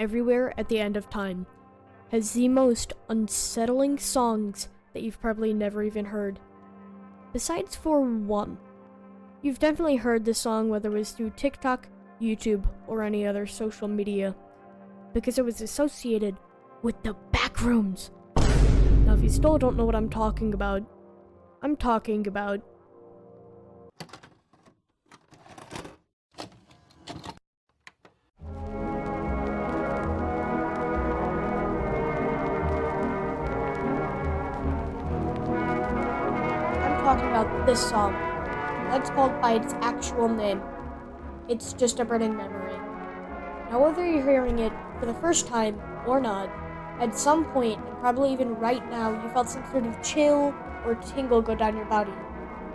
Everywhere at the End of Time has the most unsettling songs that you've probably never even heard. Besides for one. You've definitely heard this song whether it was through TikTok, YouTube, or any other social media, because it was associated with the backrooms. Now if you still don't know what I'm talking about, I'm talking about this song. That's called by its actual name. It's just a burning memory. Now whether you're hearing it for the first time or not, at some point, and probably even right now, you felt some sort of chill or tingle go down your body.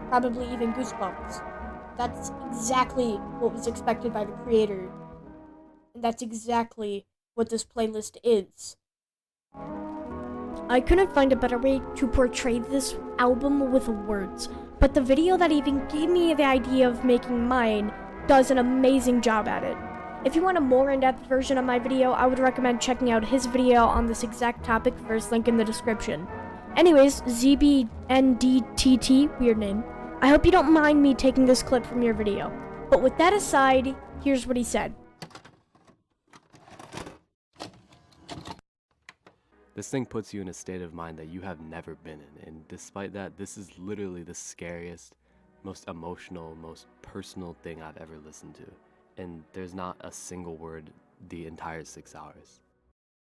Probably even goosebumps. That's exactly what was expected by the creator. And that's exactly what this playlist is. I couldn't find a better way to portray this album with words, but the video that even gave me the idea of making mine does an amazing job at it. If you want a more in-depth version of my video, I would recommend checking out his video on this exact topic, first link in the description. Anyways, ZBNDTT, weird name, I hope you don't mind me taking this clip from your video. But with that aside, here's what he said. This thing puts you in a state of mind that you have never been in, and despite that, this is literally the scariest, most emotional, most personal thing I've ever listened to. And there's not a single word the entire 6 hours.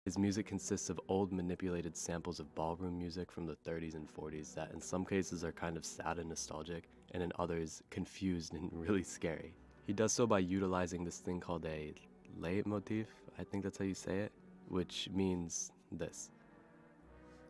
His music consists of old manipulated samples of ballroom music from the 30s and 40s that in some cases are kind of sad and nostalgic, and in others confused and really scary. He does so by utilizing this thing called a leitmotif, I think that's how you say it, which means this.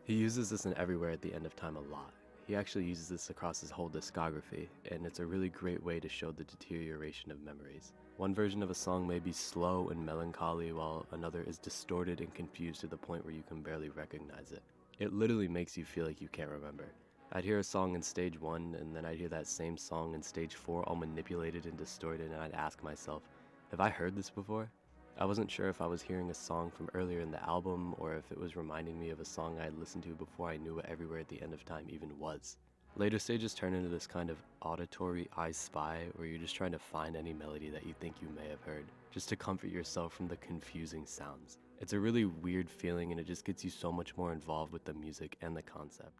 He uses this in Everywhere at the End of Time a lot. He actually uses this across his whole discography, and it's a really great way to show the deterioration of memories. One version of a song may be slow and melancholy, while another is distorted and confused to the point where you can barely recognize it. It literally makes you feel like you can't remember. I'd hear a song in stage 1, and then I'd hear that same song in stage 4 all manipulated and distorted, and I'd ask myself, have I heard this before? I wasn't sure if I was hearing a song from earlier in the album, or if it was reminding me of a song I had listened to before I knew what Everywhere at the End of Time even was. Later stages turn into this kind of auditory I Spy, where you're just trying to find any melody that you think you may have heard, just to comfort yourself from the confusing sounds. It's a really weird feeling, and it just gets you so much more involved with the music and the concept.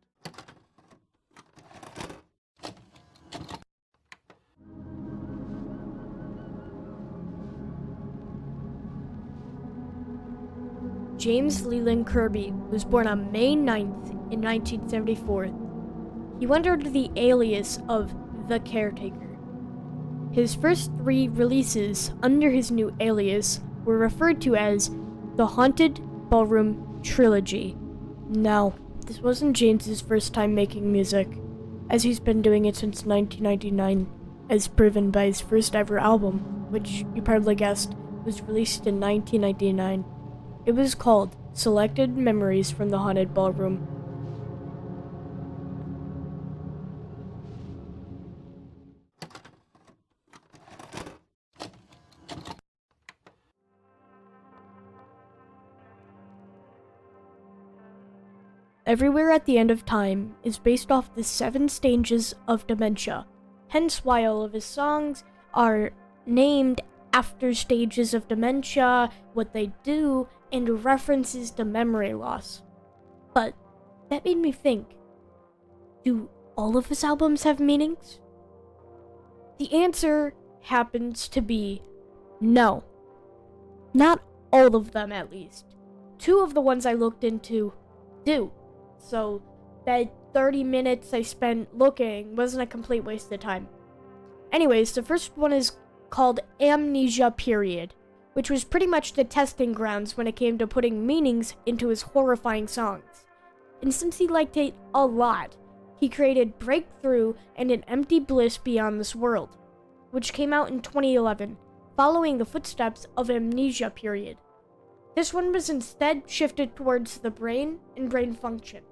James Leland Kirby was born on May 9th in 1974. He went under the alias of The Caretaker. His first 3 releases under his new alias were referred to as the Haunted Ballroom Trilogy. Now, this wasn't James's first time making music, as he's been doing it since 1999, as proven by his first ever album, which you probably guessed was released in 1999. It was called Selected Memories from the Haunted Ballroom. Everywhere at the End of Time is based off the 7 stages of dementia, hence why all of his songs are named after stages of dementia, what they do, and references to memory loss. But that made me think, do all of his albums have meanings? The answer happens to be no. Not all of them, at least. 2 of the ones I looked into do. So that 30 minutes I spent looking wasn't a complete waste of time. Anyways, the first one is called Amnesia Period, which was pretty much the testing grounds when it came to putting meanings into his horrifying songs. And since he liked it a lot, he created Breakthrough and An Empty Bliss Beyond This World, which came out in 2011, following the footsteps of Amnesia Period. This one was instead shifted towards the brain and brain function.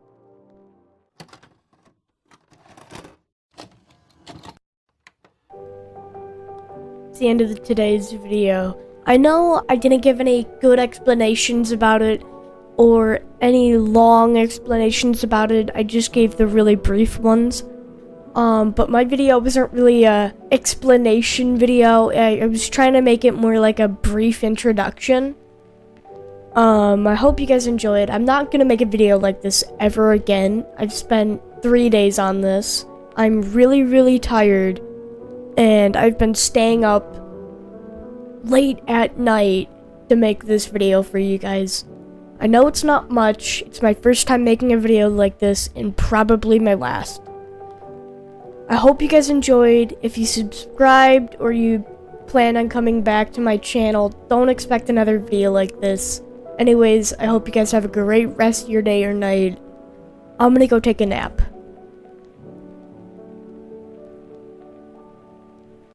It's the end of today's video. I know I didn't give any good explanations about it or any long explanations about it. I just gave the really brief ones. But my video wasn't really a explanation video. I was trying to make it more like a brief introduction. I hope you guys enjoyed. I'm not gonna make a video like this ever again. I've spent 3 days on this. I'm really, really tired, and I've been staying up late at night to make this video for you guys. I know it's not much. It's my first time making a video like this, and probably my last. I hope you guys enjoyed. If you subscribed or you plan on coming back to my channel, don't expect another video like this. Anyways, I hope you guys have a great rest of your day or night. I'm gonna go take a nap.